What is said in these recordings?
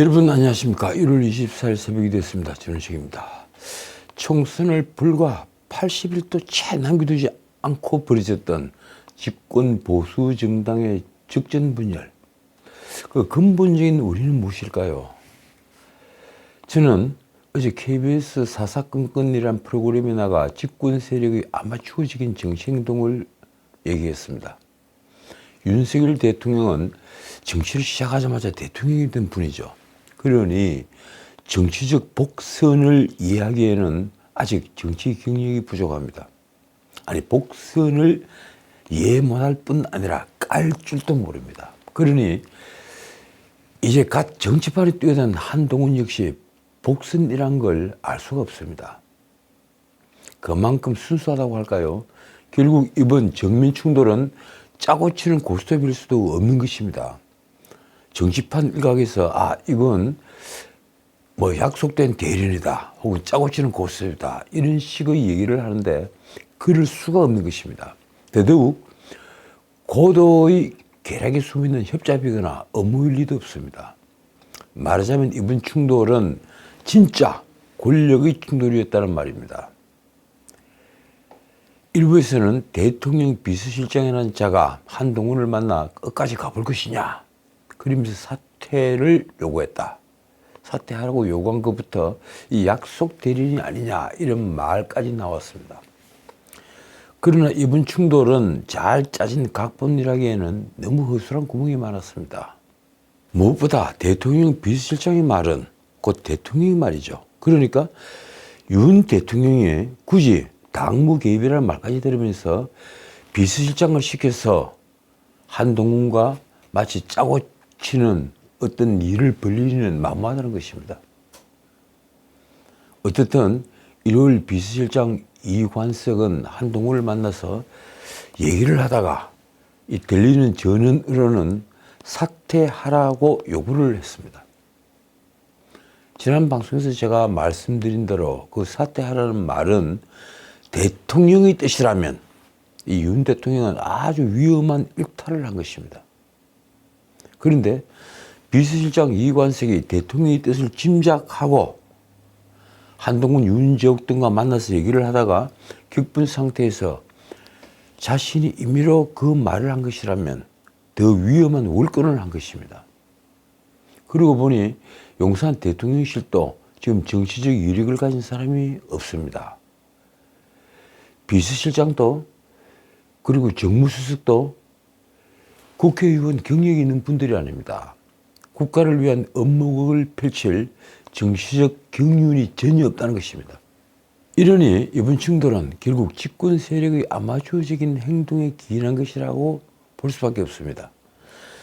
여러분 안녕하십니까. 1월 24일 새벽이 됐습니다. 전원식입니다. 총선을 불과 80일도 채 남겨두지 않고 벌어졌던 집권 보수 정당의 적전 분열. 그 근본적인 원인은 무엇일까요? 저는 어제 KBS 사사건건이라는 프로그램에 나가 집권 세력의 아마추어적인 정치행동을 얘기했습니다. 윤석열 대통령은 정치를 시작하자마자 대통령이 된 분이죠. 그러니 정치적 복선을 이해하기에는 아직 정치 경력이 부족합니다. 아니, 복선을 이해 못할 뿐 아니라 깔 줄도 모릅니다. 그러니 이제 갓 정치판에 뛰어든 한동훈 역시 복선이란 걸 알 수가 없습니다. 그만큼 순수하다고 할까요? 결국 이번 정면 충돌은 짜고 치는 고스톱일 수도 없는 것입니다. 정치판 일각에서 이건 뭐 약속된 대련이다 혹은 짜고 치는 고스톱이다 이런 식의 얘기를 하는데 그럴 수가 없는 것입니다. 더더욱 고도의 계략에 숨어있는 협잡이거나 업무일 리도 없습니다. 말하자면 이번 충돌은 진짜 권력의 충돌이었다는 말입니다. 일부에서는 대통령 비서실장이라는 자가 한동훈을 만나 끝까지 가볼 것이냐 그러면서 사퇴를 요구했다. 사퇴하라고 요구한 것부터 이 약속 대리인이 아니냐 이런 말까지 나왔습니다. 그러나 이번 충돌은 잘 짜진 각본이라기에는 너무 허술한 구멍이 많았습니다. 무엇보다 대통령 비서실장의 말은 곧 대통령의 말이죠. 그러니까 윤 대통령이 굳이 당무 개입이라는 말까지 들으면서 비서실장을 시켜서 한동훈과 마치 짜고 치는 어떤 일을 벌리는 만무하다는 것입니다. 어쨌든 1월 비서실장 이관석은 한동훈을 만나서 얘기를 하다가 이 들리는 전언으로는 사퇴하라고 요구를 했습니다. 지난 방송에서 제가 말씀드린 대로 그 사퇴하라는 말은 대통령의 뜻이라면 이 윤 대통령은 아주 위험한 일탈을 한 것입니다. 그런데 비서실장 이관석이 대통령의 뜻을 짐작하고 한동훈, 윤재욱 등과 만나서 얘기를 하다가 격분 상태에서 자신이 임의로 그 말을 한 것이라면 더 위험한 월권을 한 것입니다. 그러고 보니 용산 대통령실도 지금 정치적 이력을 가진 사람이 없습니다. 비서실장도 그리고 정무수석도 국회의원 경력이 있는 분들이 아닙니다. 국가를 위한 업무를 펼칠 정치적 경륜이 전혀 없다는 것입니다. 이러니 이번 충돌은 결국 집권 세력의 아마추어적인 행동에 기인한 것이라고 볼 수밖에 없습니다.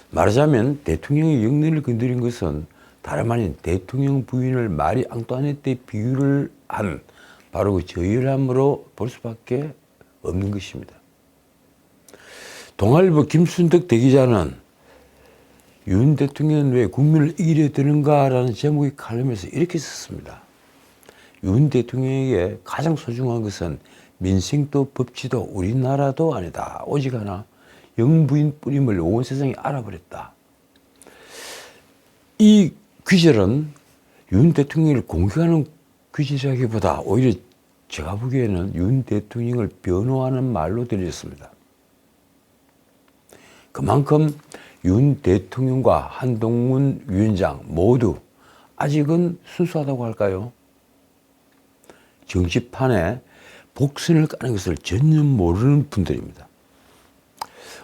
말하자면 대통령의 영내를 건드린 것은 다름 아닌 대통령 부인을 마리 앙뚜아네트에 비유를 한 바로 그 저열함으로 볼 수밖에 없는 것입니다. 동아일보 김순덕 대기자는 윤 대통령은 왜 국민을 이기려 드는가라는 제목의 칼럼에서 이렇게 썼습니다. 윤 대통령에게 가장 소중한 것은 민생도 법치도 우리나라도 아니다. 오직 하나 영부인뿐임을 온 세상이 알아버렸다. 이 귀절은 윤 대통령을 공격하는 귀절이라기보다 오히려 제가 보기에는 윤 대통령을 변호하는 말로 들렸습니다. 그만큼 윤 대통령과 한동훈 위원장 모두 아직은 순수하다고 할까요? 정치판에 복선을 까는 것을 전혀 모르는 분들입니다.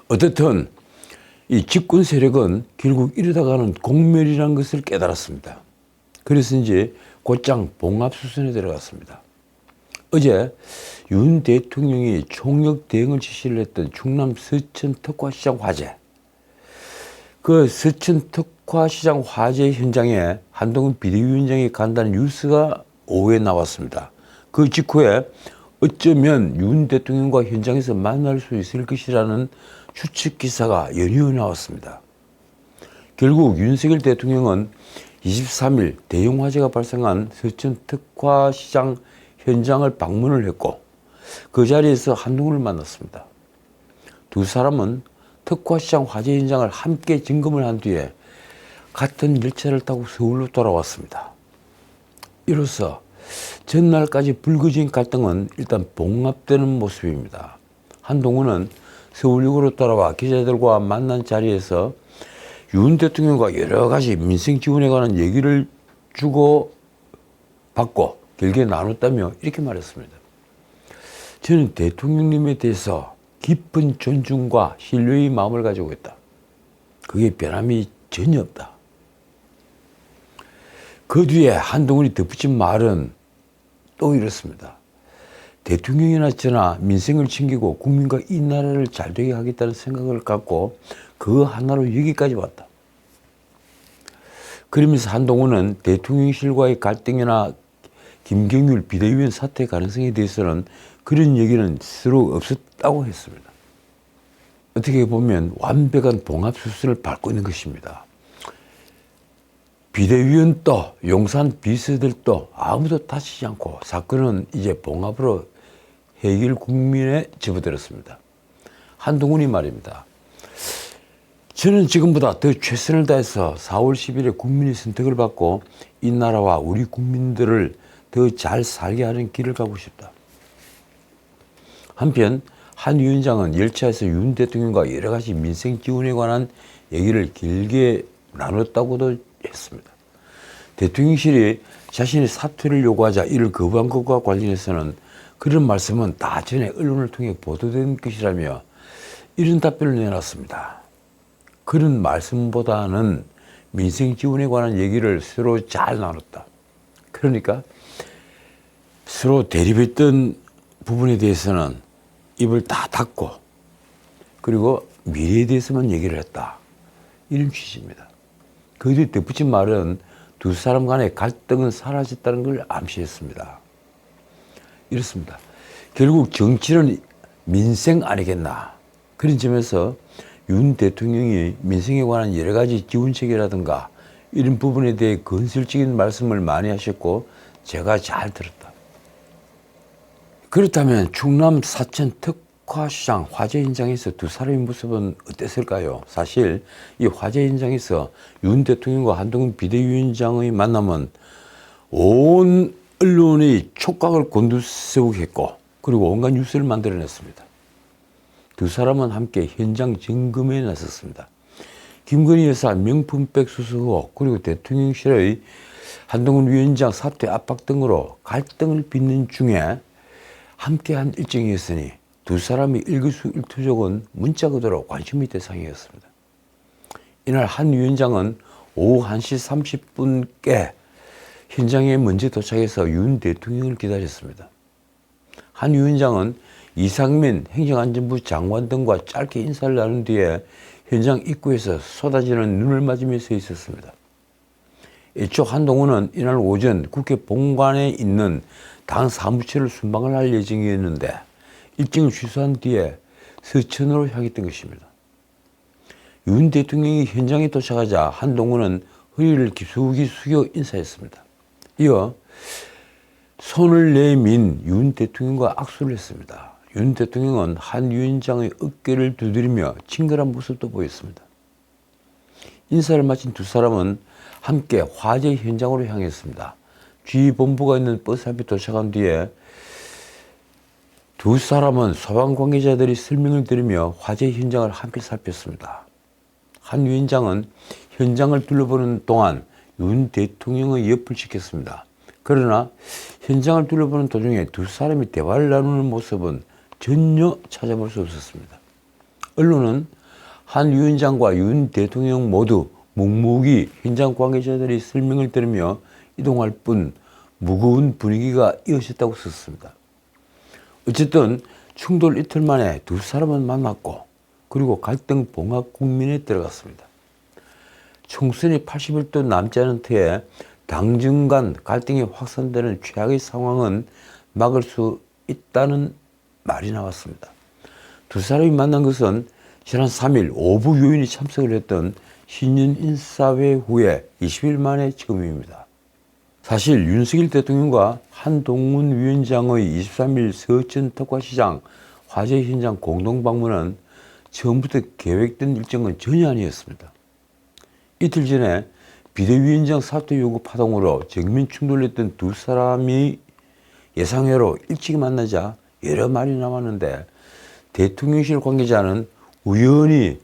어떻든 이 집권 세력은 결국 이러다가는 공멸이라는 것을 깨달았습니다. 그래서 이제 곧장 봉합수순에 들어갔습니다. 어제 윤 대통령이 총력 대응을 지시를 했던 충남 서천 특화시장 화재, 그 서천 특화시장 화재 현장에 한동훈 비대위원장이 간다는 뉴스가 오후에 나왔습니다. 그 직후에 어쩌면 윤 대통령과 현장에서 만날 수 있을 것이라는 추측 기사가 연이어 나왔습니다. 결국 윤석열 대통령은 23일 대형 화재가 발생한 서천 특화시장 현장을 방문을 했고 그 자리에서 한동훈을 만났습니다. 두 사람은 특화시장 화재 현장을 함께 점검을 한 뒤에 같은 열차를 타고 서울로 돌아왔습니다. 이로써 전날까지 불거진 갈등은 일단 봉합되는 모습입니다. 한동훈은 서울역으로 돌아와 기자들과 만난 자리에서 윤 대통령과 여러 가지 민생 지원에 관한 얘기를 주고받고 길게 나눴다며 이렇게 말했습니다. 저는 대통령님에 대해서 깊은 존중과 신뢰의 마음을 가지고 있다. 그게 변함이 전혀 없다. 그 뒤에 한동훈이 덧붙인 말은 또 이렇습니다. 대통령이나 저나 민생을 챙기고 국민과 이 나라를 잘되게 하겠다는 생각을 갖고 그 하나로 여기까지 왔다. 그러면서 한동훈은 대통령실과의 갈등이나 김경률 비대위원 사퇴 가능성에 대해서는 그런 얘기는 서로 없었다고 했습니다. 어떻게 보면 완벽한 봉합 수순을 밟고 있는 것입니다. 비대위원도 용산 비서들도 아무도 다치지 않고 사건은 이제 봉합으로 해결 국민에 접어들었습니다. 한동훈이 말입니다. 저는 지금보다 더 최선을 다해서 4월 10일에 국민의 선택을 받고 이 나라와 우리 국민들을 더 잘 살게 하는 길을 가고 싶다. 한편 한 위원장은 열차에서 윤 대통령과 여러 가지 민생 지원에 관한 얘기를 길게 나눴다고도 했습니다. 대통령실이 자신의 사퇴를 요구하자 이를 거부한 것과 관련해서는 그런 말씀은 다 전에 언론을 통해 보도된 것이라며 이런 답변을 내놨습니다. 그런 말씀보다는 민생 지원에 관한 얘기를 서로 잘 나눴다. 그러니까 서로 대립했던 부분에 대해서는 입을 다 닫고 그리고 미래에 대해서만 얘기를 했다. 이런 취지입니다. 그 뒤에 덧붙인 말은 두 사람 간의 갈등은 사라졌다는 걸 암시했습니다. 이렇습니다. 결국 정치는 민생 아니겠나. 그런 점에서 윤 대통령이 민생에 관한 여러 가지 지원책이라든가 이런 부분에 대해 건설적인 말씀을 많이 하셨고 제가 잘 들었다. 그렇다면 충남 사천 특화시장 화재 현장에서 두 사람의 모습은 어땠을까요? 사실 이 화재 현장에서 윤 대통령과 한동훈 비대위원장의 만남은 온 언론의 촉각을 곤두세우게 했고 그리고 온갖 뉴스를 만들어냈습니다. 두 사람은 함께 현장 점검에 나섰습니다. 김건희 여사 명품백 수수 의혹 그리고 대통령실의 한동훈 위원장 사퇴 압박 등으로 갈등을 빚는 중에 함께한 일정이었으니 두 사람이 일거수일투족은 문자 그대로 관심의 대상이었습니다. 이날 한 위원장은 오후 1시 30분께 현장에 먼저 도착해서 윤 대통령을 기다렸습니다. 한 위원장은 이상민 행정안전부 장관 등과 짧게 인사를 나눈 뒤에 현장 입구에서 쏟아지는 눈을 맞으며 서 있었습니다. 이쪽 한동훈은 이날 오전 국회 본관에 있는 당 사무처를 순방을 할 예정이었는데 일정을 취소한 뒤에 서천으로 향했던 것입니다. 윤 대통령이 현장에 도착하자 한동훈은 허리를 깊숙이 숙여 인사했습니다. 이어 손을 내민 윤 대통령과 악수를 했습니다. 윤 대통령은 한 위원장의 어깨를 두드리며 친근한 모습도 보였습니다. 인사를 마친 두 사람은 함께 화재 현장으로 향했습니다. 주의본부가 있는 버스 앞에 도착한 뒤에 두 사람은 소방 관계자들이 설명을 들으며 화재 현장을 함께 살폈습니다. 한 위원장은 현장을 둘러보는 동안 윤 대통령의 옆을 지켰습니다. 그러나 현장을 둘러보는 도중에 두 사람이 대화를 나누는 모습은 전혀 찾아볼 수 없었습니다. 언론은 한 위원장과 윤 대통령 모두 묵묵히 현장 관계자들의 설명을 들으며 이동할 뿐 무거운 분위기가 이어졌다고 썼습니다. 어쨌든 충돌 이틀 만에 두 사람은 만났고 그리고 갈등 봉합 국면에 들어갔습니다. 총선이 80일도 남지 않은 터에 당정 간 갈등이 확산되는 최악의 상황은 막을 수 있다는 말이 나왔습니다. 두 사람이 만난 것은 지난 3일 오부 요인이 참석을 했던 신년 인사회 후에 20일 만에 처음입니다. 사실 윤석열 대통령과 한동훈 위원장의 23일 서천 특화시장 화재 현장 공동 방문은 처음부터 계획된 일정은 전혀 아니었습니다. 이틀 전에 비대위원장 사퇴 요구 파동으로 정면 충돌했던 두 사람이 예상외로 일찍 만나자 여러 말이 남았는데 대통령실 관계자는 우연히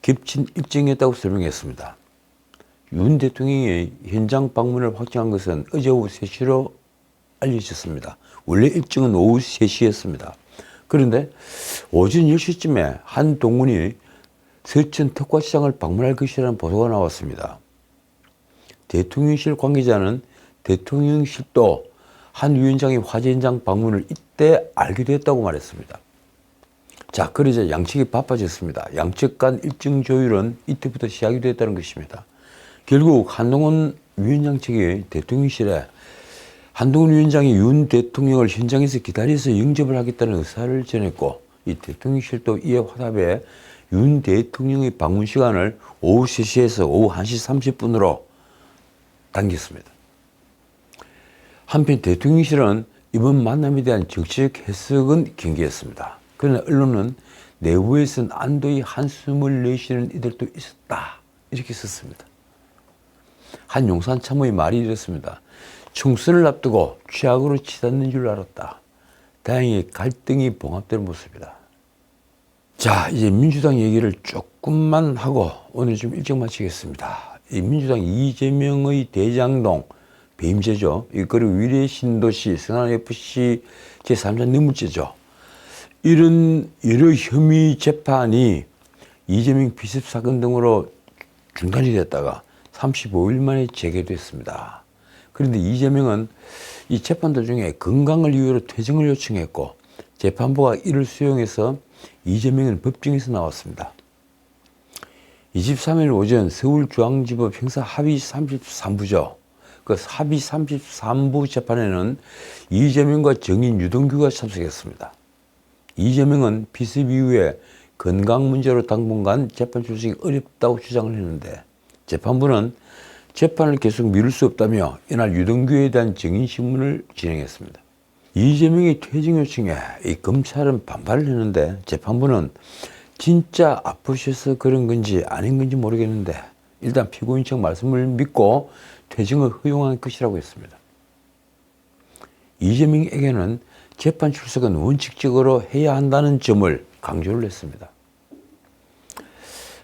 겹친 일정이었다고 설명했습니다. 윤 대통령이 현장 방문을 확정한 것은 어제 오후 3시로 알려졌습니다. 원래 일정은 오후 3시였습니다. 그런데 오전 10시쯤에 한 동문이 서천 특화시장을 방문할 것이라는 보도가 나왔습니다. 대통령실 관계자는 대통령실도 한 위원장이 화재 현장 방문을 이때 알게 됐다고 말했습니다. 자, 그러자 양측이 바빠졌습니다. 양측 간 일정 조율은 이때부터 시작이 됐다는 것입니다. 결국 한동훈 위원장 측이 대통령실에 한동훈 위원장이 윤 대통령을 현장에서 기다려서 영접을 하겠다는 의사를 전했고, 이 대통령실도 이에 화답해 윤 대통령의 방문 시간을 오후 3시에서 오후 1시 30분으로 당겼습니다. 한편 대통령실은 이번 만남에 대한 정치적 해석은 경계했습니다. 그러나 언론은 내부에서는 안도의 한숨을 내쉬는 이들도 있었다, 이렇게 썼습니다. 한 용산 참모의 말이 이렇습니다. 총선을 앞두고 최악으로 치닫는 줄 알았다. 다행히 갈등이 봉합되는 모습이다. 자, 이제 민주당 얘기를 조금만 하고 오늘 좀 일찍 마치겠습니다. 이 민주당 이재명의 대장동 배임죄죠. 그리고 위례 신도시, 성남FC 제3자 뇌물죄죠. 이런 여러 혐의 재판이 이재명 비습 사건 등으로 중단이 됐다가 35일 만에 재개됐습니다. 그런데 이재명은 이 재판 도중에 건강을 이유로 퇴정을 요청했고 재판부가 이를 수용해서 이재명은 법정에서 나왔습니다. 23일 오전 서울중앙지법 형사 합의 33부죠. 그 합의 33부 재판에는 이재명과 정인 유동규가 참석했습니다. 이재명은 비습 이후에 건강 문제로 당분간 재판 출석이 어렵다고 주장을 했는데 재판부는 재판을 계속 미룰 수 없다며 이날 유동규에 대한 증인신문을 진행했습니다. 이재명의 퇴정 요청에 이 검찰은 반발을 했는데 재판부는 진짜 아프셔서 그런 건지 아닌 건지 모르겠는데 일단 피고인 측 말씀을 믿고 퇴정을 허용한 것이라고 했습니다. 이재명에게는 재판 출석은 원칙적으로 해야 한다는 점을 강조를 했습니다.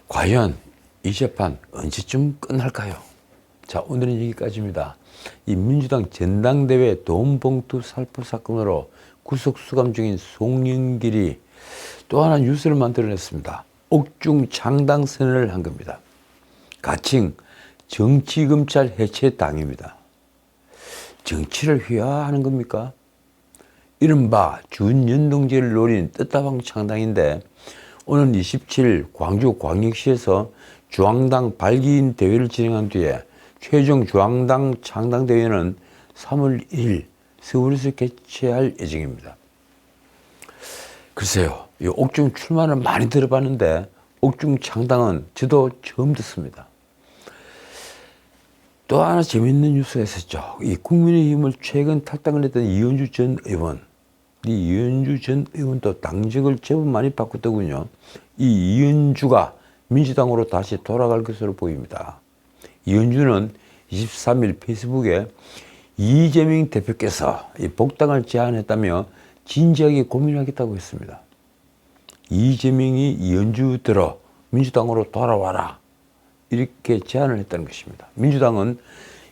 과연 이 재판 언제쯤 끝날까요? 자, 오늘은 여기까지입니다. 이 민주당 전당대회 돈봉투 살포 사건으로 구속수감 중인 송영길이 또 하나 뉴스를 만들어냈습니다. 옥중 창당 선언을 한 겁니다. 가칭 정치검찰 해체 당입니다. 정치를 휘하하는 겁니까? 이른바 준연동제를 노린 뜻다방 창당인데 오는 27일 광주광역시에서 중앙당 발기인 대회를 진행한 뒤에 최종 중앙당 창당대회는 3월 1일 서울에서 개최할 예정입니다. 글쎄요, 이 옥중 출마는 많이 들어봤는데 옥중 창당은 저도 처음 듣습니다. 또 하나 재밌는 뉴스가 있었죠. 이 국민의힘을 최근 탈당을 했던 이현주 전 의원, 이 이현주 전 의원도 당직을 제법 많이 바꿨더군요. 이 이현주가 민주당으로 다시 돌아갈 것으로 보입니다. 이현주는 23일 페이스북에 이재명 대표께서 이 복당을 제안했다며 진지하게 고민하겠다고 했습니다. 이재명이 이현주들어 민주당으로 돌아와라, 이렇게 제안을 했다는 것입니다. 민주당은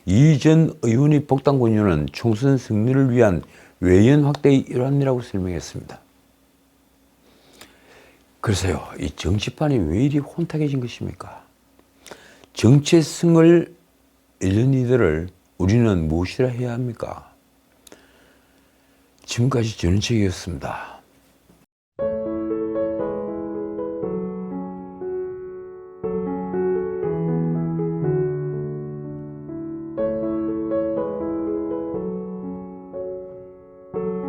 이 전 의원의 복당 권유는 총선 승리를 위한 외연 확대의 일환이라고 설명했습니다. 글쎄요, 이 정치판이 왜 이리 혼탁해진 것입니까? 정체성을 잃는 이들을 우리는 무엇이라 해야 합니까? 지금까지 전은책이었습니다.